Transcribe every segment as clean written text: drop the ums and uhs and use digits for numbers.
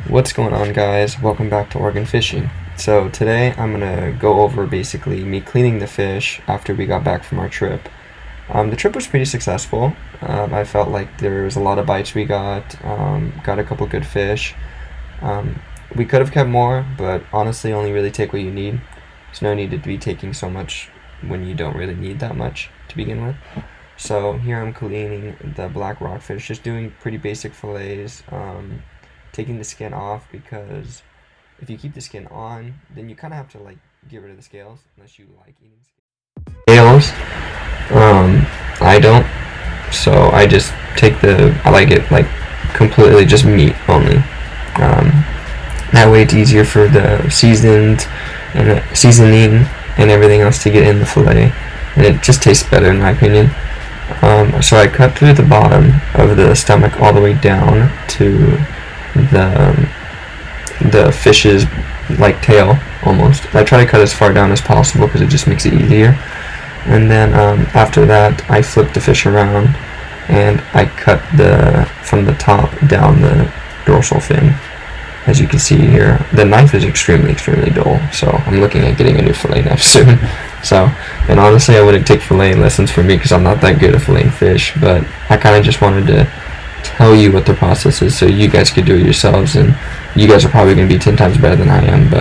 What's going on, guys? Welcome back to Oregon Fishing. So today I'm gonna go over basically me cleaning the fish after we got back from our trip. The trip was pretty successful. I felt like there was a lot of bites we got a couple good fish. We could have kept more, but honestly only really take what you need. There's no need to be taking so much when you don't really need that much to begin with. So here I'm cleaning the black rockfish, just doing pretty basic fillets, taking the skin off, because if you keep the skin on, then you kind of have to like get rid of the scales unless you like eating scales. I don't, so I just take I like it like completely just meat only. That way it's easier for the seasoning and everything else to get in the fillet, and it just tastes better in my opinion. So I cut through the bottom of the stomach all the way down to the fish's like tail almost. I try to cut as far down as possible because it just makes it easier. And then after that I flip the fish around and I cut from the top down the dorsal fin. As you can see here, the knife is extremely dull, so I'm looking at getting a new fillet knife soon. And honestly I wouldn't take fillet lessons from me because I'm not that good at filleting fish, but I kind of just wanted to tell you what the process is so you guys could do it yourselves, and you guys are probably going to be 10 times better than I am.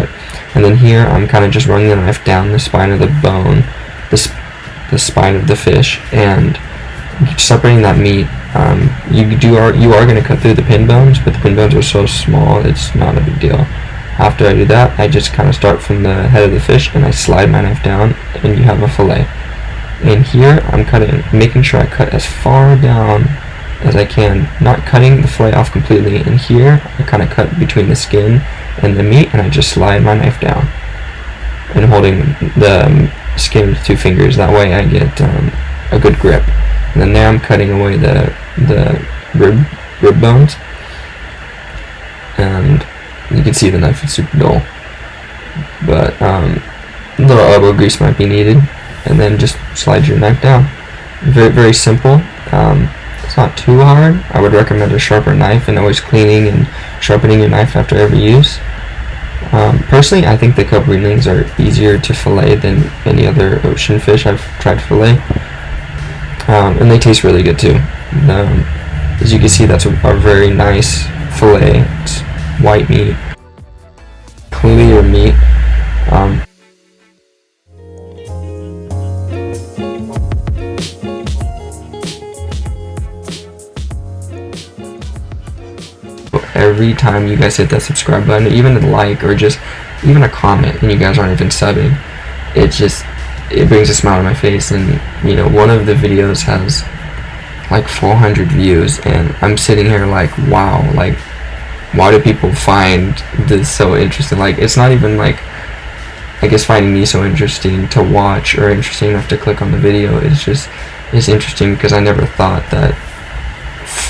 And then here I'm kind of just running the knife down the spine of the bone, the spine of the fish, and separating that meat. You are going to cut through the pin bones, but the pin bones are so small it's not a big deal. After I do that, I just kind of start from the head of the fish and I slide my knife down, and you have a fillet. And here I'm making sure I cut as far down as I can, not cutting the fillet off completely. And here I kind of cut between the skin and the meat, and I just slide my knife down and holding the skin with 2 fingers. That way I get a good grip. And then there I'm cutting away the rib bones, and you can see the knife is super dull, but a little elbow grease might be needed. And then just slide your knife down. Very simple. It's not too hard. I would recommend a sharper knife, and always cleaning and sharpening your knife after every use. Personally, I think the cub greenlings are easier to fillet than any other ocean fish I've tried to fillet, and they taste really good too. As you can see, that's a very nice fillet. It's white meat, clear meat. Every time you guys hit that subscribe button, even a like or just even a comment, and you guys aren't even subbing, it brings a smile on my face. And you know, one of the videos has like 400 views, and I'm sitting here like, wow, like why do people find this so interesting? Like, it's not even like, I guess, finding me so interesting to watch or interesting enough to click on the video. It's interesting because I never thought that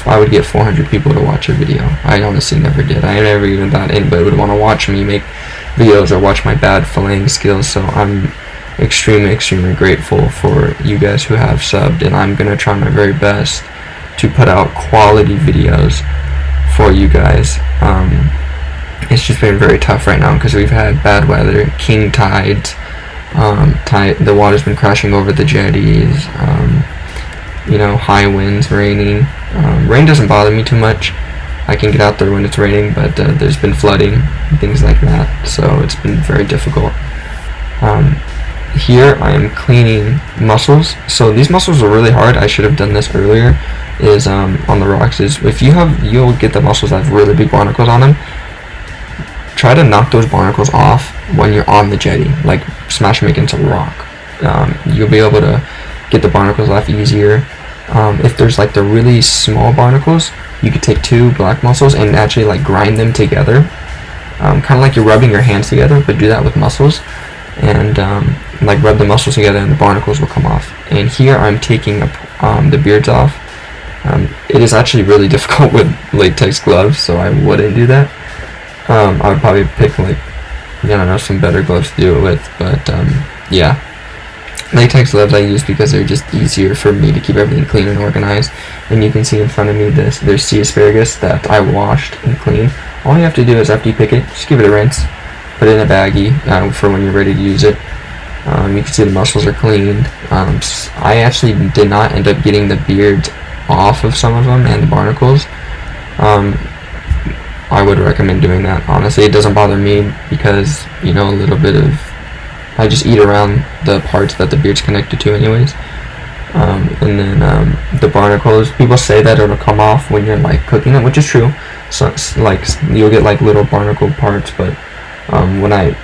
I would get 400 people to watch a video. I honestly never did. I never even thought anybody would want to watch me make videos or watch my bad filleting skills. So I'm extremely grateful for you guys who have subbed, and I'm gonna try my very best to put out quality videos for you guys. It's just been very tough right now because we've had bad weather, king tides, the water's been crashing over the jetties, high winds, raining. Rain doesn't bother me too much. I can get out there when it's raining, but there's been flooding and things like that, so it's been very difficult. Here I am cleaning mussels. So these mussels are really hard. I should have done this earlier. On the rocks is you'll get the mussels that have really big barnacles on them. Try to knock those barnacles off when you're on the jetty, like smash them against a rock. You'll be able to get the barnacles off easier. If there's like the really small barnacles, you could take 2 black mussels and actually like grind them together, kind of like you're rubbing your hands together, but do that with mussels, and like rub the mussels together and the barnacles will come off. And here I'm taking the beards off. It is actually really difficult with latex gloves, so I wouldn't do that. I would probably pick like, I don't know, some better gloves to do it with, but yeah. Latex gloves I use because they're just easier for me to keep everything clean and organized. And you can see in front of me there's sea asparagus that I washed and cleaned. All you have to do is after you pick it, just give it a rinse, put it in a baggie for when you're ready to use it. You can see the mussels are cleaned. I actually did not end up getting the beards off of some of them and the barnacles. I would recommend doing that. Honestly, it doesn't bother me because, you know, a little bit of, I just eat around the parts that the beard's connected to anyways. And then the barnacles, people say that it'll come off when you're like cooking it, which is true. So like you'll get like little barnacle parts, but when I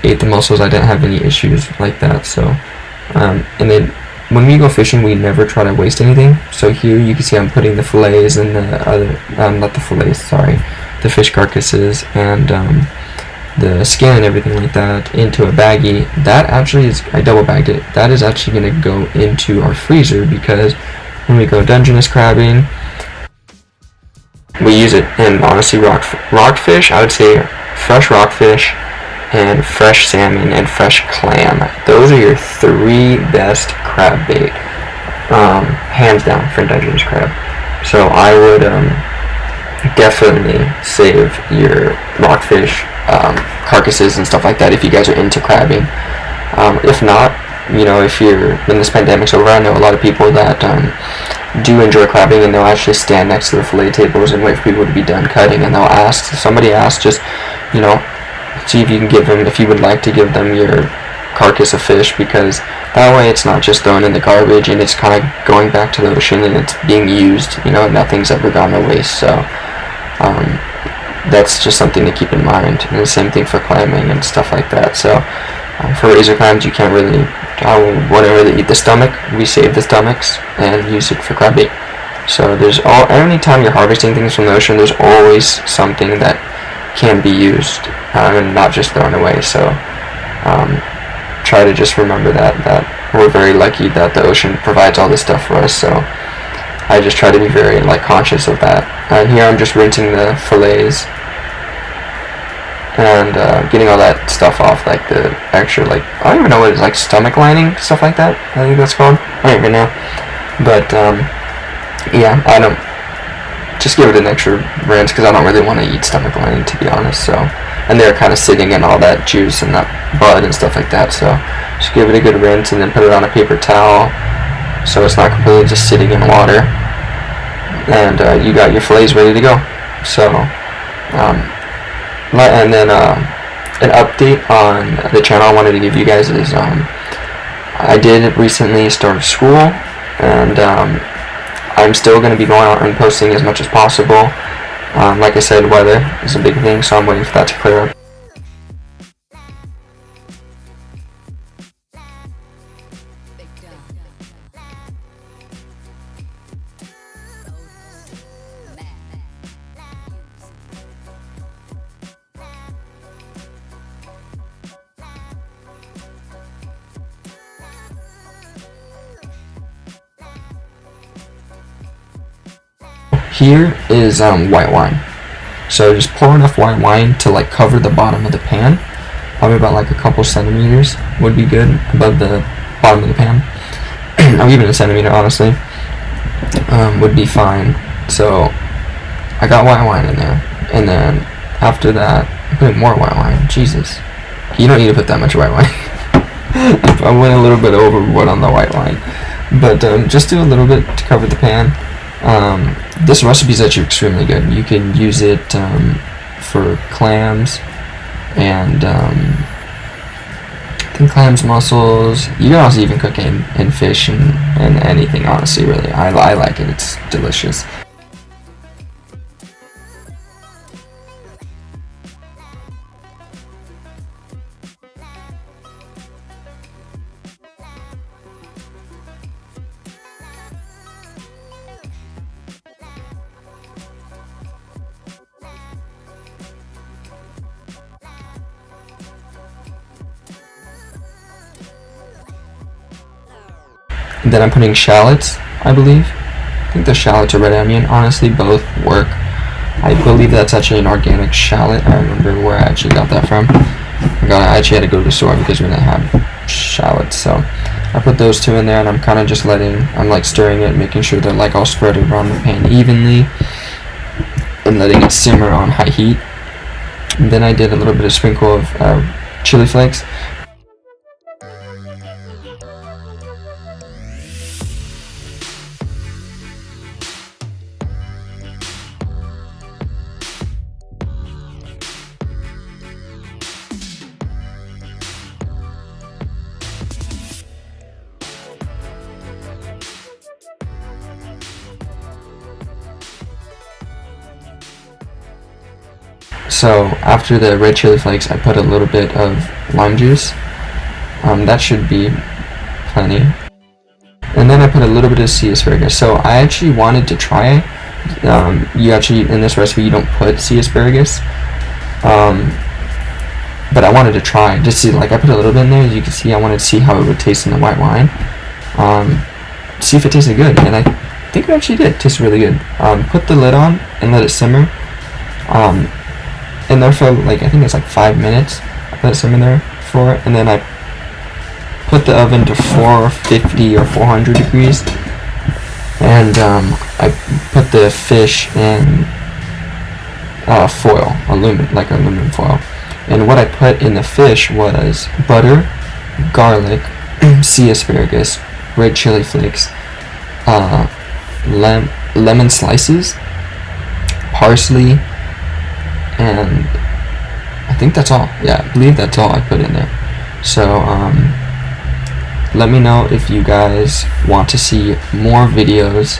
ate the mussels I didn't have any issues like that. So and then when we go fishing we never try to waste anything. So here you can see I'm putting the fillets and the other not the fillets, sorry, the fish carcasses and the skin and everything like that into a baggie. That actually is, I double bagged it, that is actually going to go into our freezer because when we go Dungeness crabbing we use it. And honestly, rockfish, I would say fresh rockfish and fresh salmon and fresh clam, those are your 3 best crab bait, hands down, for Dungeness crab. So I would definitely save your rockfish carcasses and stuff like that if you guys are into crabbing. If not, you know, if you're, when this pandemic's over, I know a lot of people that do enjoy crabbing and they'll actually stand next to the fillet tables and wait for people to be done cutting, and they'll ask, somebody asked, just, you know, see if you can give them, if you would like to give them your carcass of fish, because that way it's not just thrown in the garbage and it's kind of going back to the ocean and it's being used, you know, nothing's ever gone to waste. So that's just something to keep in mind. And the same thing for clamming and stuff like that. So for razor clams, you can't really, wouldn't really eat the stomach. We save the stomachs and use it for crab bait. So there's any time you're harvesting things from the ocean, there's always something that can be used and not just thrown away. So try to just remember that we're very lucky that the ocean provides all this stuff for us. So I just try to be very conscious of that. And here I'm just rinsing the fillets and getting all that stuff off, like the extra, I don't even know what it's stomach lining, stuff like that, I think that's called. I don't even know. But yeah, I don't, just give it an extra rinse because I don't really want to eat stomach lining, to be honest. So, and they're kind of sitting in all that juice and that blood and stuff like that. So just give it a good rinse and then put it on a paper towel so it's not completely just sitting in water. And you got your fillets ready to go. So, and then an update on the channel I wanted to give you guys is I did recently start school, and I'm still going to be going out and posting as much as possible. Like I said, weather is a big thing, so I'm waiting for that to clear up. Here is white wine. So just pour enough white wine to cover the bottom of the pan. Probably about a couple centimeters would be good above the bottom of the pan. Or even a centimeter, honestly, would be fine. So I got white wine in there, and then after that, I'm putting more white wine. Jesus, you don't need to put that much white wine. I went a little bit overboard on the white wine, but just do a little bit to cover the pan. This recipe is actually extremely good. You can use it for clams and I think clams, mussels. You can also even cook it in fish and anything, honestly, really. I like it. It's delicious. And then I'm putting shallots, I believe. I think the shallots are red onion. Honestly, both work. I believe that's actually an organic shallot. I remember where I actually got that from. I actually had to go to the store because we didn't have shallots. So I put those two in there, and I'm kind of just I'm like stirring it, making sure they're like all spread around the pan evenly, and letting it simmer on high heat. And then I did a little bit of sprinkle of chili flakes. So after the red chili flakes, I put a little bit of lime juice. That should be plenty. And then I put a little bit of sea asparagus. So I actually wanted to try. You actually, in this recipe, you don't put sea asparagus. But I wanted to try, just see, like I put a little bit in there. As you can see, I wanted to see how it would taste in the white wine. See if it tasted good, and I think it actually did taste really good. Put the lid on and let it simmer. In there for like, I think it's like 5 minutes. I let it simmer there for it, and then I put the oven to 450 or 400 degrees, and I put the fish in foil, aluminum foil. And what I put in the fish was butter, garlic, sea asparagus, red chili flakes, lemon slices, parsley, and I think that's all. Yeah, I believe that's all I put in there. So let me know if you guys want to see more videos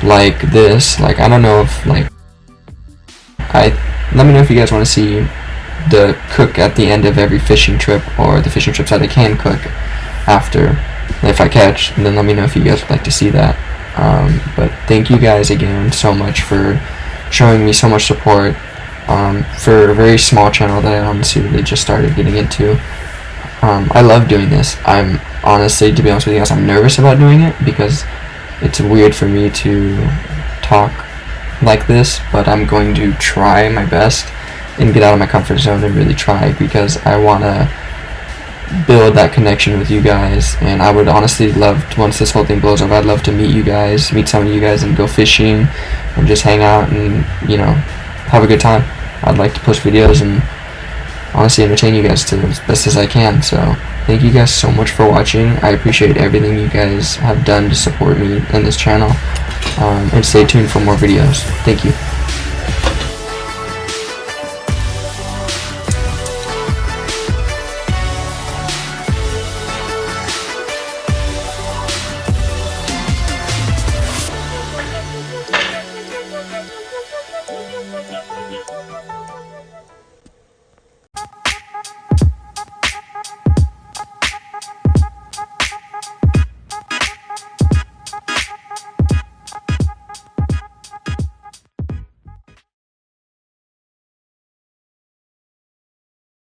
like this. Like, I don't know if let me know if you guys want to see the cook at the end of every fishing trip, or the fishing trips that I can cook after if I catch. And then let me know if you guys would like to see that. But thank you guys again so much for showing me so much support for a very small channel that I honestly really just started getting into. I love doing this. I'm honestly, to be honest with you guys, I'm nervous about doing it because it's weird for me to talk like this, but I'm going to try my best and get out of my comfort zone and really try, because I want to build that connection with you guys. And I would honestly love to, once this whole thing blows up, I'd love to meet some of you guys and go fishing and just hang out and, you know, have a good time. I'd like to post videos and honestly entertain you guys to as best as I can. So thank you guys so much for watching. I appreciate everything you guys have done to support me in this channel, and stay tuned for more videos. Thank you.